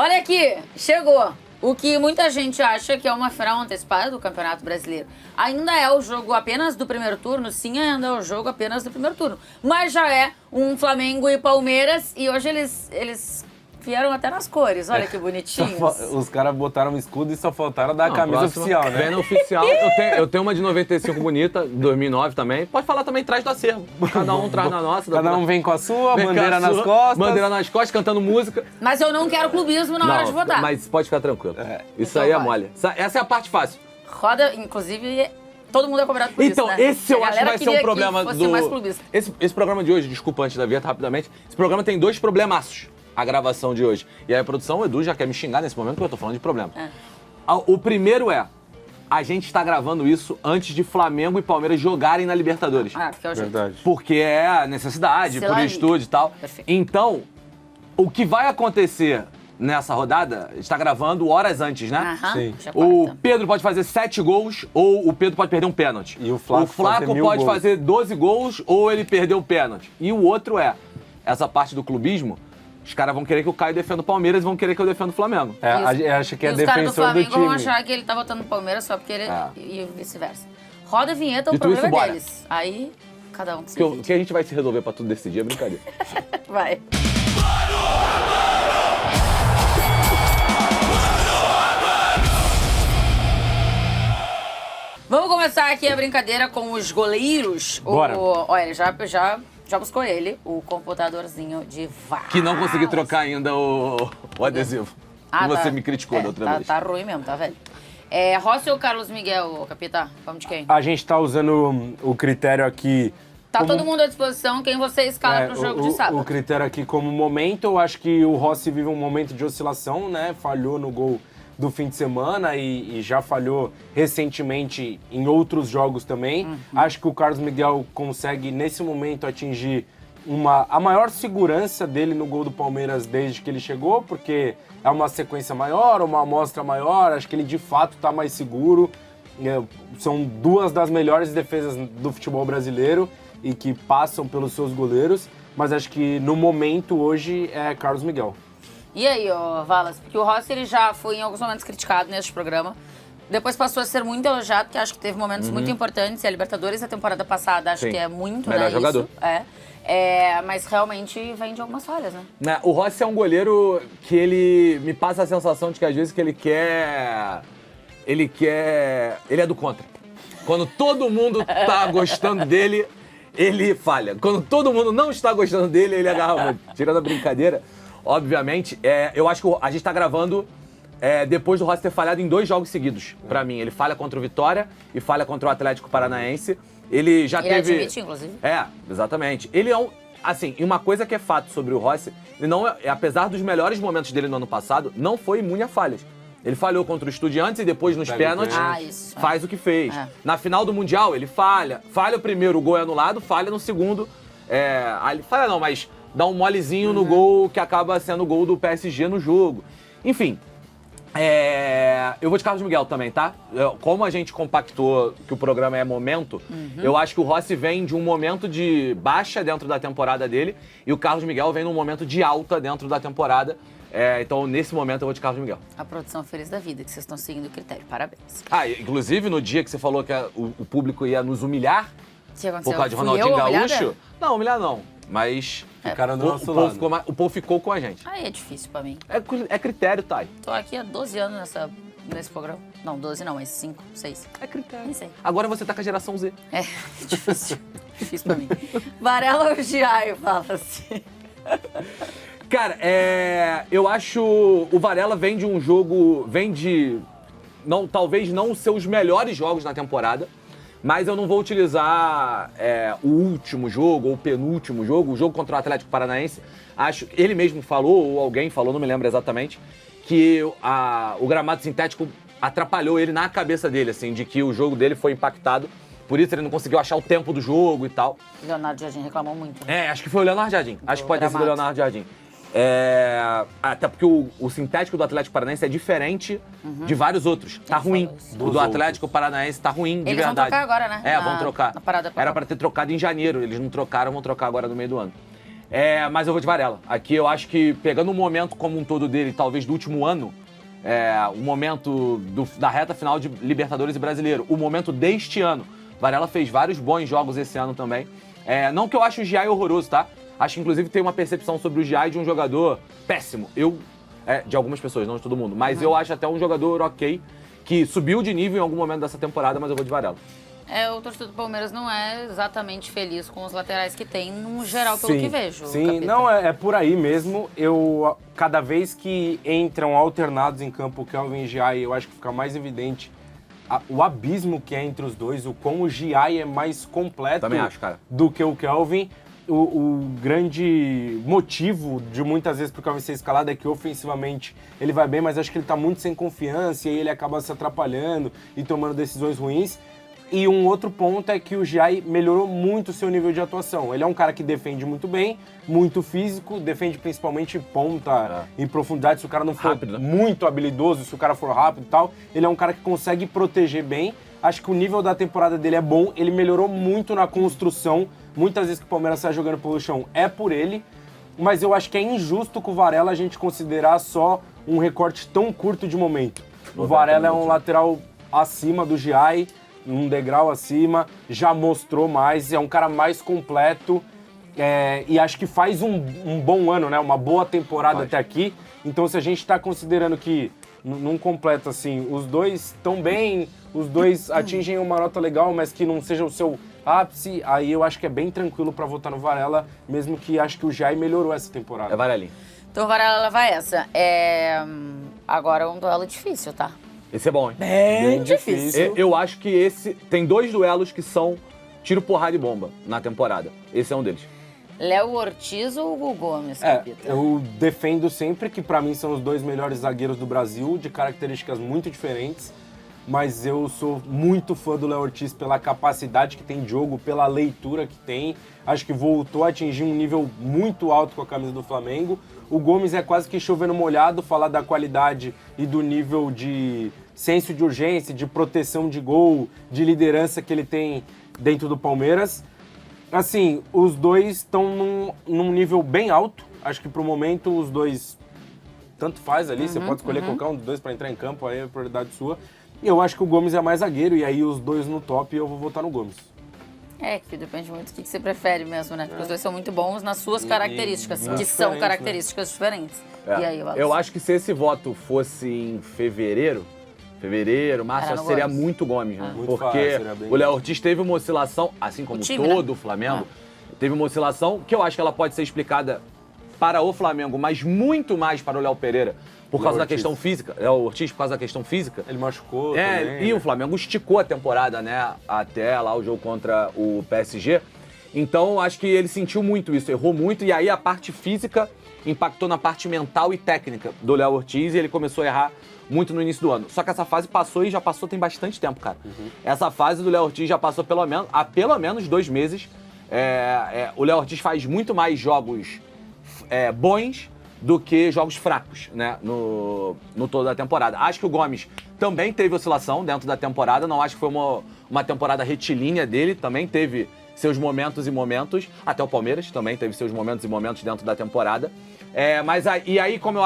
Olha aqui, chegou. O que muita gente acha que é uma final antecipada do Campeonato Brasileiro. Ainda é o jogo apenas do primeiro turno? Sim, ainda é o jogo apenas do primeiro turno. Mas já é um Flamengo e Palmeiras e hoje eles vieram até nas cores. Olha que bonitinhos. Os caras botaram um escudo e só faltaram dar a camisa oficial, né? Pena oficial. Eu tenho uma de 95 bonita, 2009 também. Pode falar também, traz do acervo. Cada um traz na nossa. Cada um vem com a sua, Vem bandeira com a nas sua, costas. Bandeira nas costas, cantando música. Mas eu não quero clubismo na hora de votar. Mas pode ficar tranquilo. Isso Então aí é vai. mole. Essa é a parte fácil. Roda, inclusive, todo mundo é cobrado por Então, isso, né? esse eu A acho que galera vai ser queria um problema que fosse mais clubista. Esse programa de hoje, desculpa antes da vinheta, rapidamente. Esse programa tem 2 problemaços, a gravação de hoje. E aí a produção, o Edu já quer me xingar nesse momento porque eu tô falando de problema. O primeiro é, a gente está gravando isso antes de Flamengo e Palmeiras jogarem na Libertadores. Porque é o jeito. Verdade. Porque é a necessidade, Sei por lá, estúdio e tal. Perfeito. Então, o que vai acontecer nessa rodada, a gente está gravando horas antes, né? Aham, Sim. já O corta. Pedro pode fazer 7 gols ou o Pedro pode perder um pênalti. E o Flaco fazer 1000 pode gols. fazer 12 gols ou ele perder o pênalti. E o outro é, essa parte do clubismo, os caras vão querer que o Caio defenda o Palmeiras e vão querer que eu defenda o Flamengo. Acho que é E os caras do defensor do Flamengo vão time. achar que ele tá votando no Palmeiras só porque ele... É. E vice-versa. Roda a vinheta, o Dito problema isso, é bora. deles. Aí, cada um que se Porque o divide. que a gente vai se resolver pra tudo decidir é brincadeira. Vai. Vamos começar aqui a brincadeira com os goleiros. Bora. Olha, já buscou ele, o computadorzinho de VAR. Que não consegui trocar ainda o adesivo. que você tá. me criticou da outra vez. Tá ruim mesmo, tá velho. Rossi ou Carlos Miguel, capitão? Vamos de quem? A gente tá usando o critério aqui... Tá como- todo mundo à disposição, quem você escala pro jogo de sábado. O critério aqui como momento, eu acho que o Rossi vive um momento de oscilação, né? Falhou no gol do fim de semana e já falhou recentemente em outros jogos também. Acho que o Carlos Miguel consegue, nesse momento, atingir a maior segurança dele no gol do Palmeiras desde que ele chegou, porque é uma sequência maior, uma amostra maior, acho que ele de fato está mais seguro. São 2 das melhores defesas do futebol brasileiro e que passam pelos seus goleiros, mas acho que no momento hoje é Carlos Miguel. E aí, ó, Valas? Porque o Rossi ele já foi em alguns momentos criticado neste programa. Depois passou a ser muito elogiado, porque acho que teve momentos muito importantes. E a Libertadores da temporada passada acho Sim. que é muito, Melhor né? jogador. Isso. Mas realmente vem de algumas falhas, né? Né, o Rossi é um goleiro que ele me passa a sensação de que às vezes que ele quer... Ele é do contra. Quando todo mundo tá gostando dele, ele falha. Quando todo mundo não está gostando dele, ele agarra muito. Tirando a brincadeira, obviamente, eu acho que a gente tá gravando depois do Rossi ter falhado em 2 jogos seguidos, pra mim. Ele falha contra o Vitória e falha contra o Atlético Paranaense. Ele já Ele teve... admite, inclusive. Exatamente. Ele é um... Assim, e uma coisa que é fato sobre o Rossi, ele não apesar dos melhores momentos dele no ano passado, não foi imune a falhas. Ele falhou contra o Estudiantes e depois nos Pega o pênaltis pênalti. Isso. faz o que fez. Na final do Mundial, ele falha. Falha o primeiro, o gol é anulado, falha no segundo. Falha não, mas dá um molezinho no gol que acaba sendo o gol do PSG no jogo. Enfim, eu vou de Carlos Miguel também, tá? Como a gente compactou que o programa é momento, eu acho que o Rossi vem de um momento de baixa dentro da temporada dele e o Carlos Miguel vem num momento de alta dentro da temporada. Então, nesse momento, eu vou de Carlos Miguel. A produção feliz da vida, que vocês estão seguindo o critério. Parabéns. Inclusive, no dia que você falou que o público ia nos humilhar O que aconteceu? por causa de Fui Ronaldinho eu a humilhada? Gaúcho... Não, humilhar não, mas... Ficaram do nosso o povo lado. o povo ficou com a gente. Aí é difícil pra mim. É critério, Thay. Tô aqui há 12 anos nesse programa. Não, 12 não, mas 5, 6. É critério. Nem sei. Agora você tá com a geração Z. É difícil. Difícil pra mim. Varela ou Giaio, fala assim. Cara, eu acho o Varela vem de um jogo, talvez não os seus melhores jogos na temporada, mas eu não vou utilizar o último jogo ou o penúltimo jogo, o jogo contra o Atlético Paranaense. Acho que ele mesmo falou, ou alguém falou, não me lembro exatamente, que o gramado sintético atrapalhou ele na cabeça dele, assim, de que o jogo dele foi impactado. Por isso ele não conseguiu achar o tempo do jogo e tal. Leonardo Jardim reclamou muito. Né? Acho que foi o Leonardo Jardim. Acho que pode ter sido o gramado. Leonardo Jardim. Até porque o sintético do Atlético Paranaense é diferente de vários outros. Tá ruim. falou isso. O do Atlético Paranaense tá ruim, de Eles vão verdade. trocar agora, né? Vão trocar. Na parada pra Era Copa. pra ter trocado em janeiro. Eles não trocaram, vão trocar agora no meio do ano. Mas eu vou de Varela. Aqui eu acho que, pegando o momento como um todo dele, talvez do último ano, o momento da reta final de Libertadores e Brasileiro, o momento deste ano, Varela fez vários bons jogos esse ano também. Não que eu ache o Giai horroroso, tá? Acho que, inclusive, tem uma percepção sobre o Giai de um jogador péssimo. De algumas pessoas, não de todo mundo. Mas eu acho até um jogador ok, que subiu de nível em algum momento dessa temporada, mas eu vou de Varela. O torcedor do Palmeiras não é exatamente feliz com os laterais que tem, no geral, pelo que vejo. Sim, Capita. não, é por aí mesmo. Cada vez que entram alternados em campo o Kelvin e o Giai, eu acho que fica mais evidente o abismo que é entre os dois, o como o Giai é mais completo Também acho, cara. do que o Kelvin. O grande motivo de muitas vezes pro Kelvin ser escalado é que ofensivamente ele vai bem, mas acho que ele tá muito sem confiança e aí ele acaba se atrapalhando e tomando decisões ruins. E um outro ponto é que o Giai melhorou muito o seu nível de atuação. Ele é um cara que defende muito bem, muito físico, defende principalmente ponta em profundidade. Se o cara não for rápido, né? muito habilidoso, se o cara for rápido e tal, ele é um cara que consegue proteger bem. Acho que o nível da temporada dele é bom, ele melhorou muito na construção. Muitas vezes que o Palmeiras sai jogando pelo chão é por ele, mas eu acho que é injusto com o Varela a gente considerar só um recorte tão curto de momento. O Varela é um lateral acima do Giai, um degrau acima, já mostrou mais, é um cara mais completo e acho que faz um bom ano, né? Uma boa temporada até aqui. Então, se a gente está considerando que, num completo assim, os dois estão bem, os dois atingem uma nota legal, mas que não seja o seu ápice, aí eu acho que é bem tranquilo para votar no Varela, mesmo que acho que o Giai melhorou essa temporada. É Varelinho. Então o Varela leva essa. Agora um duelo difícil, tá? Esse é bom, hein? Bem difícil. Eu acho que esse... Tem 2 duelos que são tiro, porrada e bomba na temporada. Esse é um deles. Léo Ortiz ou Hugo Gomes, Capita? Eu defendo sempre que pra mim são os 2 melhores zagueiros do Brasil, de características muito diferentes, mas eu sou muito fã do Léo Ortiz pela capacidade que tem de jogo, pela leitura que tem. Acho que voltou a atingir um nível muito alto com a camisa do Flamengo. O Gomes é quase que chovendo molhado, falar da qualidade e do nível de senso de urgência, de proteção de gol, de liderança que ele tem dentro do Palmeiras. Assim, os dois estão num nível bem alto. Acho que pro momento os dois tanto faz ali, você pode escolher qualquer um dos dois para entrar em campo, aí é a prioridade sua. E eu acho que o Gomes é mais zagueiro, e aí os dois no top eu vou votar no Gomes. Que depende muito do que você prefere mesmo, né? Porque os dois são muito bons nas suas características, que são características diferentes. E aí, Wallace? Eu acho que se esse voto fosse em fevereiro, março, acho que seria Gomes. muito Gomes, né? Muito Porque fácil, seria bem o Léo Ortiz teve uma oscilação, assim como time, todo o Flamengo, teve uma oscilação que eu acho que ela pode ser explicada para o Flamengo, mas muito mais para o Léo Pereira, por causa da questão física. Léo Ortiz, por causa da questão física. Ele machucou também. E o Flamengo esticou a temporada, né? Até lá o jogo contra o PSG. Então, acho que ele sentiu muito isso, errou muito. E aí a parte física impactou na parte mental e técnica do Léo Ortiz. E ele começou a errar muito no início do ano. Só que essa fase passou e já passou tem bastante tempo, cara. Essa fase do Léo Ortiz já passou há pelo menos 2 meses. O Léo Ortiz faz muito mais jogos bons do que jogos fracos, né, no todo da temporada. Acho que o Gomes também teve oscilação dentro da temporada, não acho que foi uma temporada retilínea dele, também teve seus momentos e momentos, até o Palmeiras também teve seus momentos e momentos dentro da temporada. E aí, como eu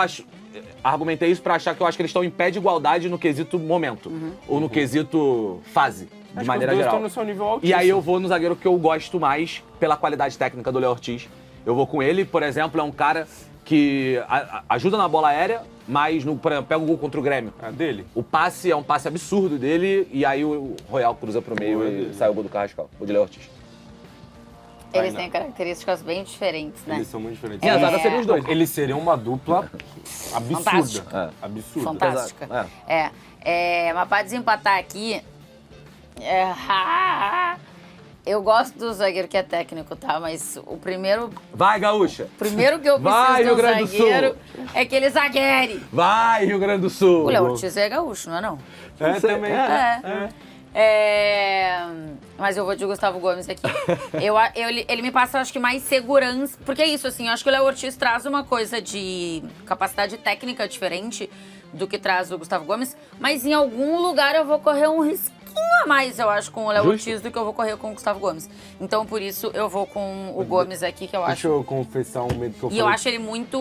argumentei isso pra achar que eu acho que eles estão em pé de igualdade no quesito momento, ou no quesito fase, de maneira geral. Estão no seu nível altíssimo. E aí eu vou no zagueiro que eu gosto mais pela qualidade técnica do Léo Ortiz. Eu vou com ele, por exemplo, é um cara que ajuda na bola aérea, mas por exemplo, pega o gol contra o Grêmio. Dele. O passe é um passe absurdo dele, e aí o Royal cruza pro meio e sai o gol do Carrascal, o de Léo Ortiz. Eles têm características bem diferentes, né? Eles são muito diferentes. E a zaga seriam os dois. Eles seriam uma dupla absurda. Fantástica. Absurda. Fantástica. Mas pra desempatar aqui... Eu gosto do zagueiro que é técnico, tá? Mas o primeiro... Vai, Gaúcha! Primeiro que eu preciso de um zagueiro é aquele zagueire. Vai, Rio Grande do Sul! O Léo Ortiz é gaúcho, não é não? Também. Mas eu vou de Gustavo Gomes aqui. Ele me passa, acho que, mais segurança. Porque é isso, assim, eu acho que o Léo Ortiz traz uma coisa de capacidade técnica diferente, do que traz o Gustavo Gomes, mas em algum lugar eu vou correr um risquinho a mais, eu acho, com o Léo Ortiz do que eu vou correr com o Gustavo Gomes. Então, por isso, eu vou com o Gomes aqui, que eu acho... Deixa eu confessar um medo que eu falei. E eu acho ele muito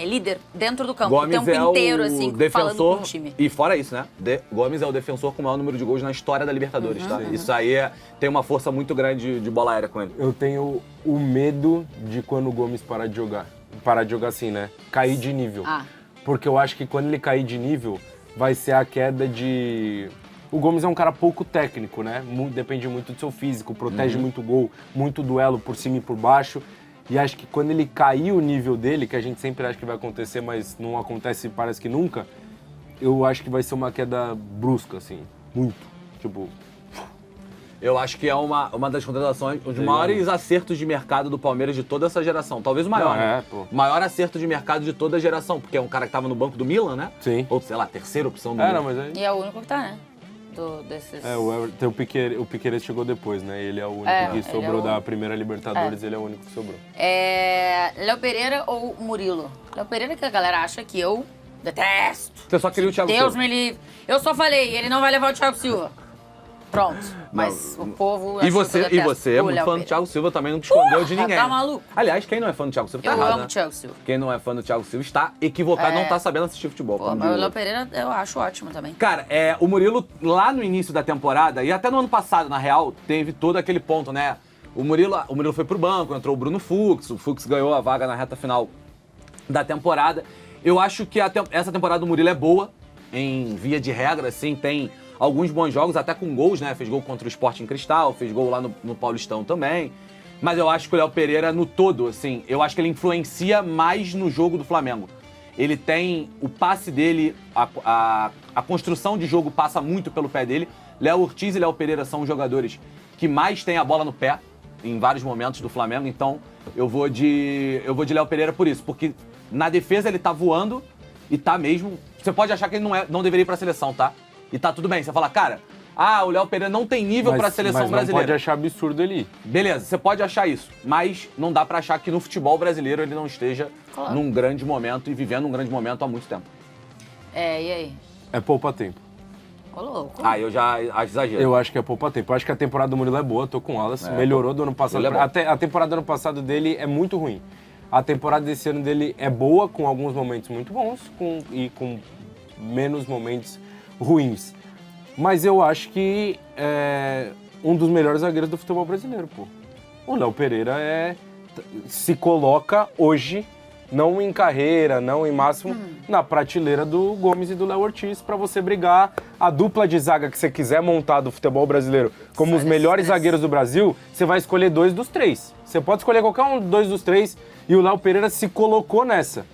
líder dentro do campo, Gomes o tempo inteiro, assim, falando com o time. E fora isso, né? Gomes é o defensor com o maior número de gols na história da Libertadores, tá? Isso aí tem uma força muito grande de bola aérea com ele. Eu tenho o medo de quando o Gomes parar de jogar. Parar de jogar assim, né? Cair de nível. Porque eu acho que quando ele cair de nível, vai ser a queda de... O Gomes é um cara pouco técnico, né? Depende muito do seu físico, protege muito gol, muito duelo por cima e por baixo. E acho que quando ele cair o nível dele, que a gente sempre acha que vai acontecer, mas não acontece, parece que nunca, eu acho que vai ser uma queda brusca, assim. Muito. Tipo... Eu acho que é uma das contratações, um dos maiores acertos de mercado do Palmeiras de toda essa geração. Talvez o maior, né? Maior acerto de mercado de toda a geração, porque é um cara que tava no banco do Milan, né? Sim. Ou, sei lá, terceira opção do Milan. Não, mas aí... E é o único que tá, né? Desses... O Piquerez chegou depois, né? Ele é o único que sobrou da primeira Libertadores, ele é o único que sobrou. Léo Pereira ou Murilo? Léo Pereira, que a galera acha que eu detesto. Você só queria o Thiago Silva. Deus me livre. Eu só falei, ele não vai levar o Thiago Silva. Pronto. Mas o povo... E você é muito fã do Thiago Silva, também não te escondeu de ninguém. Tá maluco? Aliás, quem não é fã do Thiago Silva tá Eu errado, amo né? o Thiago Silva. Quem não é fã do Thiago Silva está equivocado, não tá sabendo assistir futebol. Pô, mas o Léo Pereira eu acho ótimo também. Cara, o Murilo, lá no início da temporada, e até no ano passado, na real, teve todo aquele ponto, né? O Murilo foi pro banco, entrou o Bruno Fux, o Fux ganhou a vaga na reta final da temporada. Eu acho que essa temporada do Murilo é boa, em via de regra, assim, tem alguns bons jogos, até com gols, né? Fez gol contra o Sporting Cristal, fez gol lá no Paulistão também. Mas eu acho que o Léo Pereira, no todo, assim, eu acho que ele influencia mais no jogo do Flamengo. Ele tem o passe dele, a construção de jogo passa muito pelo pé dele. Léo Ortiz e Léo Pereira são os jogadores que mais têm a bola no pé em vários momentos do Flamengo. Então, eu vou de Léo Pereira por isso. Porque na defesa ele tá voando e tá mesmo... Você pode achar que ele não deveria ir pra seleção, tá? E tá tudo bem. Você fala, cara, o Léo Pereira não tem nível pra seleção brasileira. Mas pode achar absurdo ele ir. Beleza, você pode achar isso. Mas não dá pra achar que no futebol brasileiro ele não esteja num grande momento e vivendo um grande momento há muito tempo. E aí? É poupa-tempo. Ô, louco. Eu já acho exagero. Eu acho que é poupa-tempo. Eu acho que a temporada do Murilo é boa, tô com o Wallace. Melhorou do ano passado. A temporada do ano passado dele é muito ruim. A temporada desse ano dele é boa, com alguns momentos muito bons e com menos momentos ruins. Mas eu acho que é um dos melhores zagueiros do futebol brasileiro, pô. O Léo Pereira se coloca hoje, não em carreira, não em máximo, na prateleira do Gomes e do Léo Ortiz, pra você brigar a dupla de zaga que você quiser montar do futebol brasileiro como os melhores zagueiros do Brasil, você vai escolher 2 dos 3. Você pode escolher qualquer 2 dos 3 e o Léo Pereira se colocou nessa.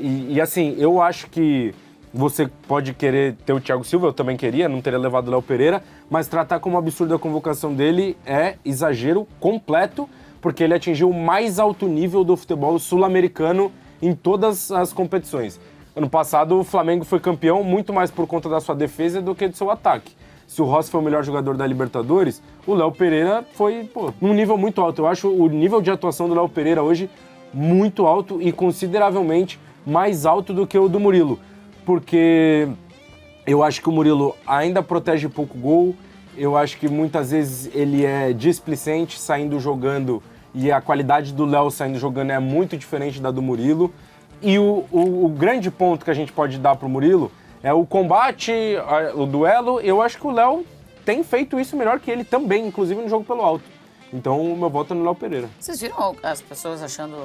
E assim, eu acho que você pode querer ter o Thiago Silva, eu também queria, não teria levado o Léo Pereira, mas tratar como absurdo a convocação dele é exagero completo, porque ele atingiu o mais alto nível do futebol sul-americano em todas as competições. Ano passado, o Flamengo foi campeão muito mais por conta da sua defesa do que do seu ataque. Se o Rossi foi o melhor jogador da Libertadores, o Léo Pereira foi num nível muito alto. Eu acho o nível de atuação do Léo Pereira hoje muito alto e consideravelmente mais alto do que o do Murilo. Porque eu acho que o Murilo ainda protege pouco gol, eu acho que muitas vezes ele é displicente saindo jogando e a qualidade do Léo saindo jogando é muito diferente da do Murilo. E o grande ponto que a gente pode dar pro Murilo é o combate, o duelo. Eu acho que o Léo tem feito isso melhor que ele também, inclusive no jogo pelo alto. Então o meu voto é no Léo Pereira. Vocês viram as pessoas achando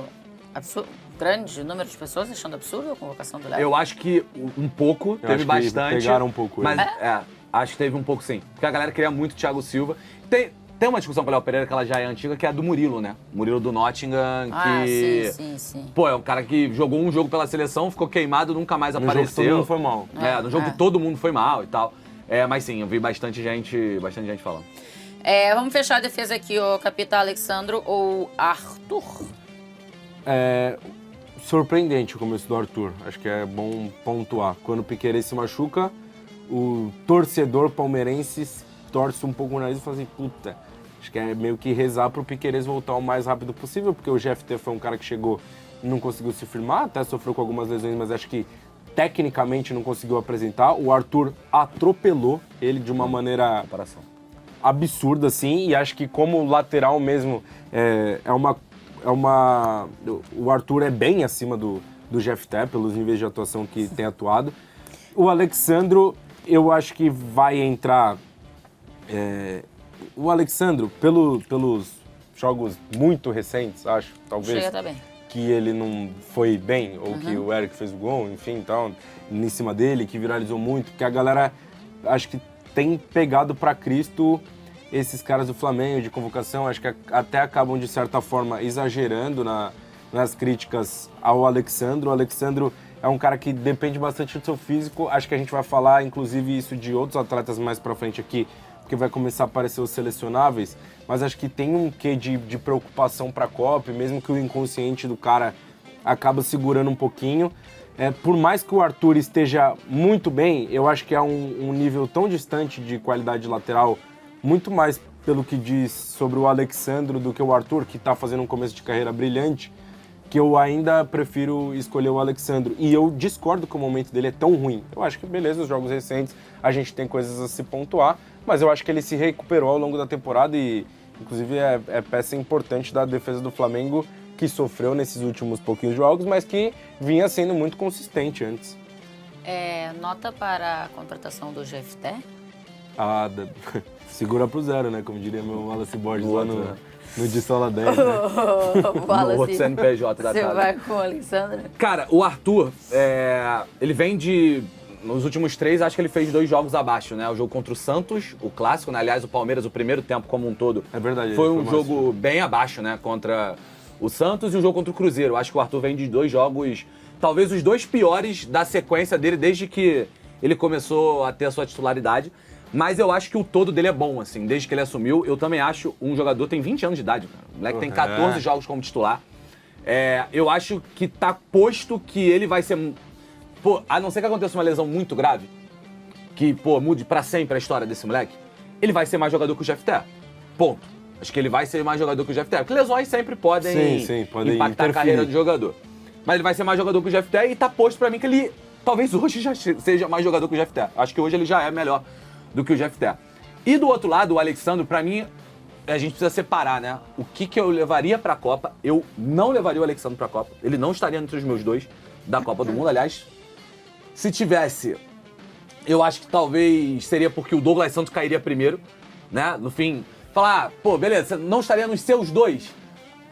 absurdo? Grande número de pessoas achando absurdo a convocação do Léo? Eu acho que um pouco, teve bastante. Pegaram um pouco. Mas acho que teve um pouco sim. Porque a galera queria muito o Thiago Silva. Tem uma discussão com o Léo Pereira, que ela já é antiga, que é a do Murilo, né? Murilo do Nottingham, que... Sim. Pô, é um cara que jogou um jogo pela seleção, ficou queimado, nunca mais apareceu. No jogo que todo mundo foi mal. No jogo que todo mundo foi mal e tal. Mas sim, eu vi bastante gente falando. Vamos fechar a defesa aqui, o Capitão Alexandro ou Arthur? Surpreendente o começo do Arthur. Acho que é bom pontuar. Quando o Piquerez se machuca, o torcedor palmeirense torce um pouco o nariz e fala assim, puta, acho que é meio que rezar pro Piquerez voltar o mais rápido possível, porque o GFT foi um cara que chegou e não conseguiu se firmar, até sofreu com algumas lesões, mas acho que tecnicamente não conseguiu apresentar. O Arthur atropelou ele de uma maneira Comparação. absurda, assim, e acho que como lateral mesmo, o Arthur é bem acima do Jefté, pelos níveis de atuação que tem atuado. O Alexandro, eu acho que vai entrar... o Alexandro, pelos jogos muito recentes, acho, talvez... Chega também. Que ele não foi bem, ou que o Eric fez o gol, enfim, então, em cima dele, que viralizou muito, porque a galera, acho que tem pegado pra Cristo esses caras do Flamengo de convocação, acho que até acabam, de certa forma, exagerando nas críticas ao Alexandro. O Alexandro é um cara que depende bastante do seu físico, acho que a gente vai falar, inclusive, isso de outros atletas mais pra frente aqui, porque vai começar a aparecer os selecionáveis, mas acho que tem um quê de preocupação para a Copa, mesmo que o inconsciente do cara acaba segurando um pouquinho. Por mais que o Arthur esteja muito bem, eu acho que é um nível tão distante de qualidade lateral, muito mais pelo que diz sobre o Alexandro do que o Arthur, que está fazendo um começo de carreira brilhante, que eu ainda prefiro escolher o Alexandro. E eu discordo que o momento dele é tão ruim. Eu acho que, beleza, os jogos recentes, a gente tem coisas a se pontuar, mas eu acho que ele se recuperou ao longo da temporada e, inclusive, é peça importante da defesa do Flamengo, que sofreu nesses últimos pouquinhos jogos, mas que vinha sendo muito consistente antes. Nota para a contratação do Jefté? Segura pro zero, né? Como diria meu Wallace Borges lá no de Sola 10, né? No outro CNPJ da Você casa. vai com o Alexandre? Cara, o Arthur, ele vem de... Nos últimos 3, acho que ele fez 2 jogos abaixo, né? O jogo contra o Santos, o clássico, né? Aliás, o Palmeiras, o primeiro tempo como um todo, É verdade. foi um jogo bem abaixo, né? Contra o Santos e o jogo contra o Cruzeiro. Acho que o Arthur vem de 2 jogos, talvez os 2 piores da sequência dele desde que ele começou a ter a sua titularidade. Mas eu acho que o todo dele é bom, assim, desde que ele assumiu. Eu também acho um jogador, tem 20 anos de idade, cara. O moleque tem 14 jogos como titular. Eu acho que tá posto que ele vai ser... Pô, a não ser que aconteça uma lesão muito grave, que, mude pra sempre a história desse moleque, ele vai ser mais jogador que o Jefté. Ponto. Acho que ele vai ser mais jogador que o Jefté. Porque lesões sempre podem impactar a carreira do jogador. Mas ele vai ser mais jogador que o Jefté e tá posto pra mim que ele, talvez hoje já seja mais jogador que o Jefté. Acho que hoje ele já é melhor do que o Jefté. E do outro lado, o Alexandro, pra mim, a gente precisa separar, né? O que eu levaria pra Copa? Eu não levaria o Alexandro pra Copa. Ele não estaria entre os meus 2 da Copa do Mundo. Aliás, se tivesse, eu acho que talvez seria porque o Douglas Santos cairia primeiro, né? No fim, falar, beleza, você não estaria nos seus 2.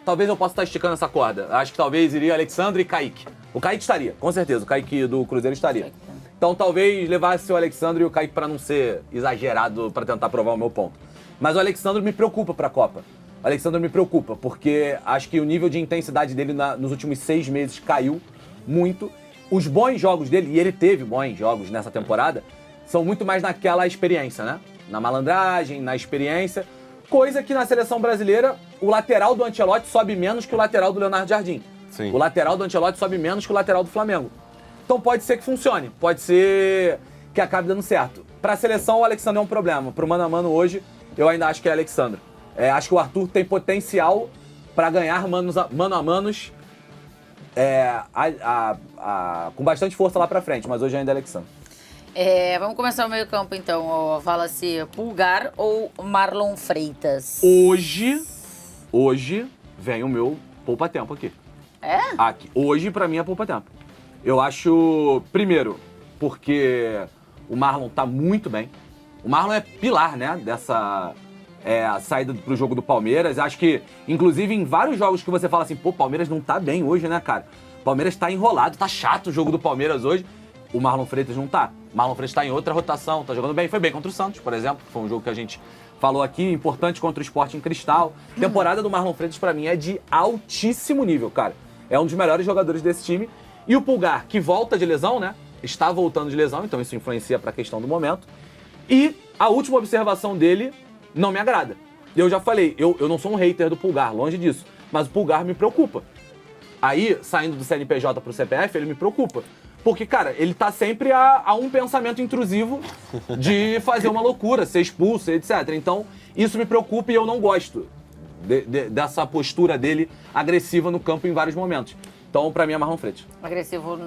Talvez eu possa estar esticando essa corda. Acho que talvez iria Alexandre e Kaique. O Kaique estaria, com certeza. O Kaique do Cruzeiro estaria. Então talvez levasse o Alexandre e o Kaique pra não ser exagerado, pra tentar provar o meu ponto. Mas o Alexandre me preocupa pra Copa. O Alexandre me preocupa, porque acho que o nível de intensidade dele nos últimos 6 meses caiu muito. Os bons jogos dele, e ele teve bons jogos nessa temporada, são muito mais naquela experiência, né? Na malandragem, na experiência. Coisa que na seleção brasileira, o lateral do Ancelotti sobe menos que o lateral do Leonardo Jardim. Sim. O lateral do Ancelotti sobe menos que o lateral do Flamengo. Então pode ser que funcione, pode ser que acabe dando certo. Pra seleção, o Alexandre é um problema. Pro mano a mano hoje, eu ainda acho que é Alexandre. Acho que o Arthur tem potencial pra ganhar mano a manos com bastante força lá pra frente, mas hoje ainda é Alexandre. Vamos começar o meio campo então. Fala-se Pulgar ou Marlon Freitas? Hoje vem o meu poupa-tempo aqui. Aqui. Hoje, pra mim, é poupa-tempo. Eu acho, primeiro, porque o Marlon tá muito bem. O Marlon é pilar, né, dessa saída pro jogo do Palmeiras. Acho que, inclusive, em vários jogos que você fala assim, o Palmeiras não tá bem hoje, né, cara? O Palmeiras tá enrolado, tá chato o jogo do Palmeiras hoje. O Marlon Freitas não tá. O Marlon Freitas tá em outra rotação, tá jogando bem. Foi bem contra o Santos, por exemplo, que foi um jogo que a gente falou aqui, importante contra o Sporting Cristal. A temporada do Marlon Freitas, pra mim, é de altíssimo nível, cara. É um dos melhores jogadores desse time. E o Pulgar, que volta de lesão, né? Está voltando de lesão, então isso influencia pra questão do momento. E a última observação dele não me agrada. Eu já falei, eu não sou um hater do Pulgar, longe disso. Mas o Pulgar me preocupa. Aí, saindo do CNPJ pro CPF, ele me preocupa. Porque, cara, ele tá sempre a um pensamento intrusivo de fazer uma loucura, ser expulso, etc. Então, isso me preocupa e eu não gosto dessa postura dele agressiva no campo em vários momentos. Então, pra mim, é Marlon Freitas. Agressivo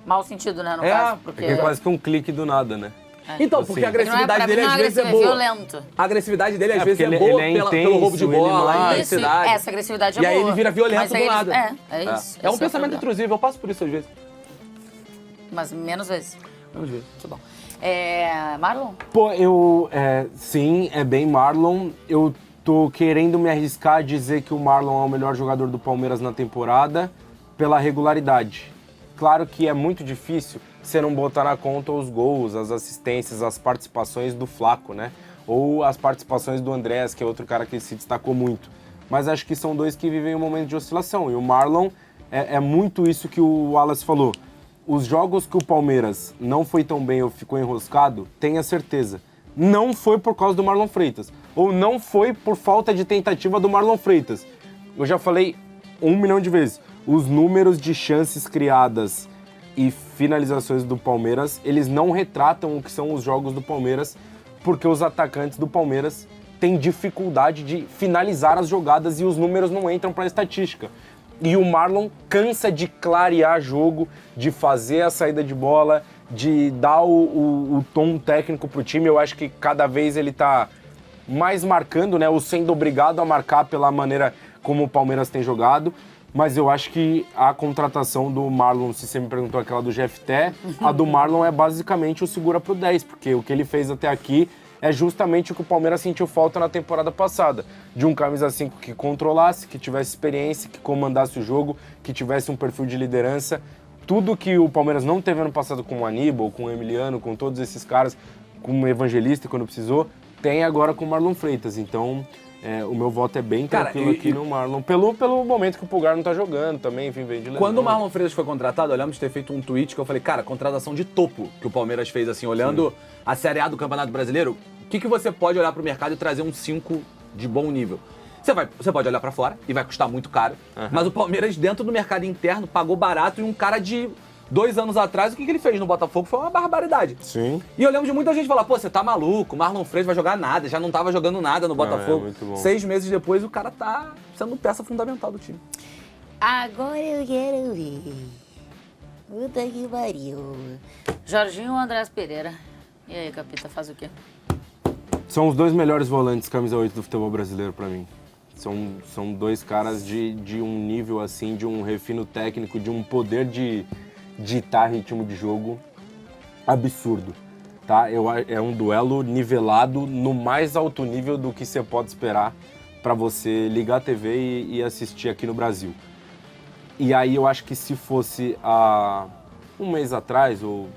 Mau sentido, né, no caso. Porque É quase que um clique do nada, né? Então, porque a Assim. agressividade dele às vezes é boa. violento. A agressividade dele às vezes é porque boa ele é pelo roubo de intenso, ele bola, não a é- intensidade. Essa agressividade é E boa. aí ele vira violento Mas do aí nada. É isso. É um Esse o pensamento problema. intrusivo, eu passo por isso às vezes. Mas menos vezes. Menos vezes. Muito bom. Marlon? Pô, sim, é bem Marlon. Eu tô querendo me arriscar a dizer que o Marlon é o melhor jogador do Palmeiras na temporada pela regularidade. Claro que é muito difícil você não botar na conta os gols, as assistências, as participações do Flaco, né? Ou as participações do Andrés, que é outro cara que se destacou muito. Mas acho que são dois que vivem um momento de oscilação. E o Marlon é muito isso que o Wallace falou. Os jogos que o Palmeiras não foi tão bem ou ficou enroscado, tenha certeza, não foi por causa do Marlon Freitas. Ou não foi por falta de tentativa do Marlon Freitas. Eu já falei 1 milhão de vezes. Os números de chances criadas e finalizações do Palmeiras, eles não retratam o que são os jogos do Palmeiras, porque os atacantes do Palmeiras têm dificuldade de finalizar as jogadas e os números não entram para a estatística. E o Marlon cansa de clarear jogo, de fazer a saída de bola, de dar o tom técnico pro time. Eu acho que cada vez ele tá mais marcando, né? Ou sendo obrigado a marcar pela maneira como o Palmeiras tem jogado. Mas eu acho que a contratação do Marlon, se você me perguntou aquela do GFT, a do Marlon é basicamente o segura pro 10, porque o que ele fez até aqui é justamente o que o Palmeiras sentiu falta na temporada passada. De um camisa 5 que controlasse, que tivesse experiência, que comandasse o jogo, que tivesse um perfil de liderança. Tudo que o Palmeiras não teve ano passado com o Aníbal, com o Emiliano, com todos esses caras, com o Evangelista quando precisou, tem agora com o Marlon Freitas. Então, o meu voto é bem tranquilo aqui no Marlon. Pelo momento que o Pulgar não tá jogando também, enfim, vem de lesão. Quando o Marlon Freitas foi contratado, eu lembro de ter feito um tweet que eu falei, cara, contratação de topo que o Palmeiras fez, assim, olhando a Série A do Campeonato Brasileiro, o que você pode olhar pro mercado e trazer um 5 de bom nível? Você pode olhar pra fora e vai custar muito caro, mas o Palmeiras, dentro do mercado interno, pagou barato e um cara de 2 anos atrás, o que ele fez no Botafogo foi uma barbaridade. Sim. E eu lembro de muita gente falar, pô, você tá maluco, Marlon Freitas vai jogar nada, já não tava jogando nada no Botafogo. muito bom. 6 meses depois, o cara tá sendo peça fundamental do time. Agora eu quero ver. Puta que pariu. Jorginho ou Andrés Pereira? E aí, Capita, faz o quê? São os 2 melhores volantes camisa 8 do futebol brasileiro pra mim. São 2 caras de um nível assim, de um refino técnico, de um poder de ditar ritmo de jogo absurdo, tá? É um duelo nivelado no mais alto nível do que você pode esperar pra você ligar a TV e assistir aqui no Brasil. E aí eu acho que se fosse há um mês atrás, ou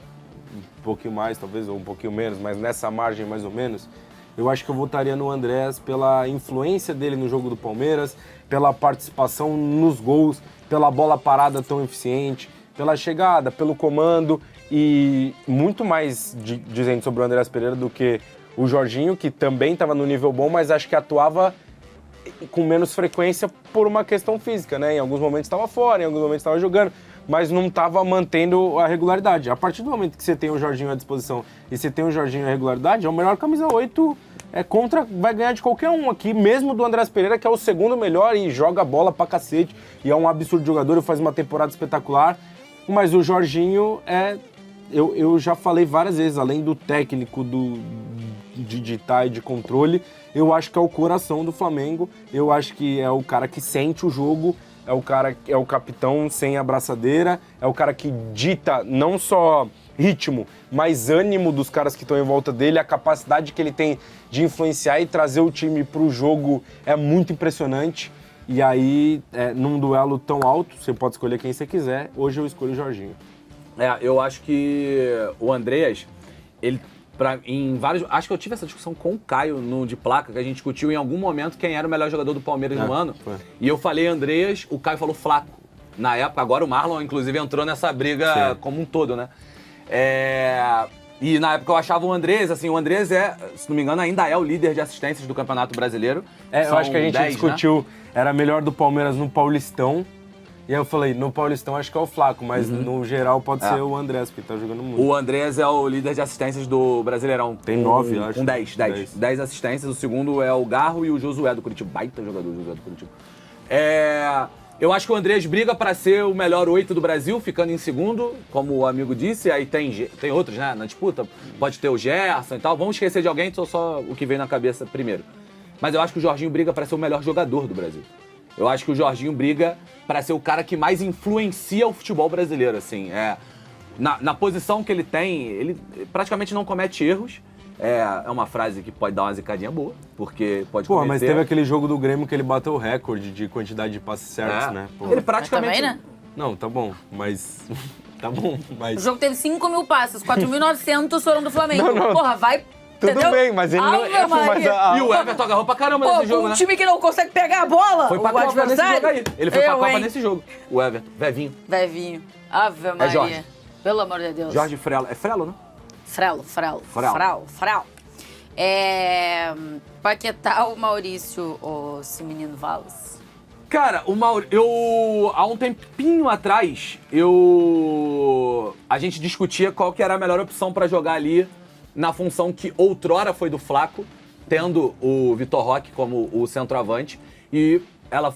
um pouquinho mais talvez, ou um pouquinho menos, mas nessa margem mais ou menos, eu acho que eu votaria no Andrés pela influência dele no jogo do Palmeiras, pela participação nos gols, pela bola parada tão eficiente, pela chegada, pelo comando e muito mais dizendo sobre o Andrés Pereira do que o Jorginho, que também estava no nível bom, mas acho que atuava com menos frequência por uma questão física, né? Em alguns momentos estava fora, em alguns momentos estava jogando, mas não estava mantendo a regularidade. A partir do momento que você tem o Jorginho à disposição e você tem o Jorginho à regularidade, é o melhor camisa 8 vai ganhar de qualquer um aqui, mesmo do Andrés Pereira, que é o segundo melhor e joga bola pra cacete, e é um absurdo jogador e faz uma temporada espetacular. Mas o Jorginho eu já falei várias vezes, além do técnico de ditar e de controle, eu acho que é o coração do Flamengo, eu acho que é o cara que sente o jogo, é o capitão sem abraçadeira, é o cara que dita não só ritmo, mas ânimo dos caras que estão em volta dele, a capacidade que ele tem de influenciar e trazer o time pro jogo é muito impressionante. E aí, num duelo tão alto, você pode escolher quem você quiser, hoje eu escolho o Jorginho. Eu acho que o Andreas, ele acho que eu tive essa discussão com o Caio no de placa, que a gente discutiu em algum momento quem era o melhor jogador do Palmeiras no ano. Foi. E eu falei Andreas, o Caio falou Flaco. Na época, agora o Marlon, inclusive, entrou nessa briga como um todo, né? E na época eu achava o Andrés, assim, o Andrés se não me engano, ainda é o líder de assistências do Campeonato Brasileiro. Eu acho que a gente 10, discutiu, né? Era melhor do Palmeiras no Paulistão. E aí eu falei, no Paulistão acho que é o Flaco, mas no geral pode ser o Andrés, porque tá jogando muito. O Andrés é o líder de assistências do Brasileirão. Tem 9, acho. Com 10 assistências. O segundo é o Garro e o Josué do Curitiba. Baita jogador, o Josué do Curitiba. Eu acho que o Andrés briga para ser o melhor 8 do Brasil, ficando em segundo, como o amigo disse. Aí tem outros, né, na disputa. Pode ter o Gerson e tal. Vamos esquecer de alguém, só o que veio na cabeça primeiro. Mas eu acho que o Jorginho briga para ser o melhor jogador do Brasil. Eu acho que o Jorginho briga para ser o cara que mais influencia o futebol brasileiro, assim. Na posição que ele tem, ele praticamente não comete erros. É uma frase que pode dar uma zicadinha boa, porque pode cometer... mas teve aquele jogo do Grêmio que ele bateu o recorde de quantidade de passes certos, né? Pô. Ele praticamente... Mas também, né? Não, tá bom, mas... Tá bom, mas... O jogo teve 5.000 passes, 4.900 foram do Flamengo. Não. Porra, vai... Tudo entendeu? bem, mas ele não... Ave Maria. E o Everton agarrou pra caramba nesse jogo, um né? time que não consegue pegar a bola, Foi pra o Copa nesse adversário. jogo aí. Ele foi pra Copa hein? nesse jogo. O Everton, Vevinho. Vevinho. Ave Maria. Jorge. Pelo amor de Deus. Jorge Frelo. É Frelo, né? Frelo. Paquetá ou Maurício, ou esse menino Valles? Cara, há um tempinho atrás, a gente discutia qual que era a melhor opção pra jogar ali na função que outrora foi do Flaco, tendo o Vitor Roque como o centroavante, e ela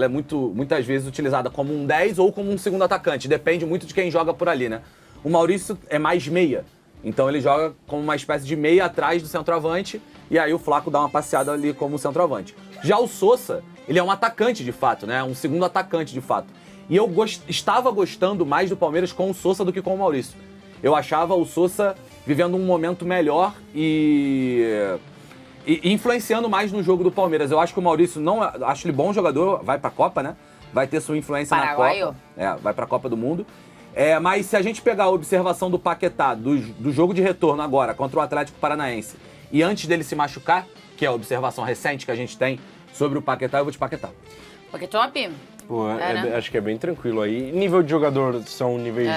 é muitas vezes utilizada como um 10 ou como um segundo atacante, depende muito de quem joga por ali, né? O Maurício é mais meia, então ele joga como uma espécie de meia atrás do centroavante, e aí o Flaco dá uma passeada ali como centroavante. Já o Sousa, ele é um atacante de fato, né? Um segundo atacante de fato. E eu estava gostando mais do Palmeiras com o Sousa do que com o Maurício. Eu achava o Sousa vivendo um momento melhor e influenciando mais no jogo do Palmeiras. Eu acho que o Maurício acho ele bom jogador, vai pra Copa, né? Vai ter sua influência Paraguaio. na Copa. Vai pra Copa do Mundo. Mas se a gente pegar a observação do Paquetá, do jogo de retorno agora contra o Atlético Paranaense, e antes dele se machucar, que é a observação recente que a gente tem sobre o Paquetá, eu vou de Paquetá. Paquetop? Pô, né? acho que é bem tranquilo aí. Nível de jogador são níveis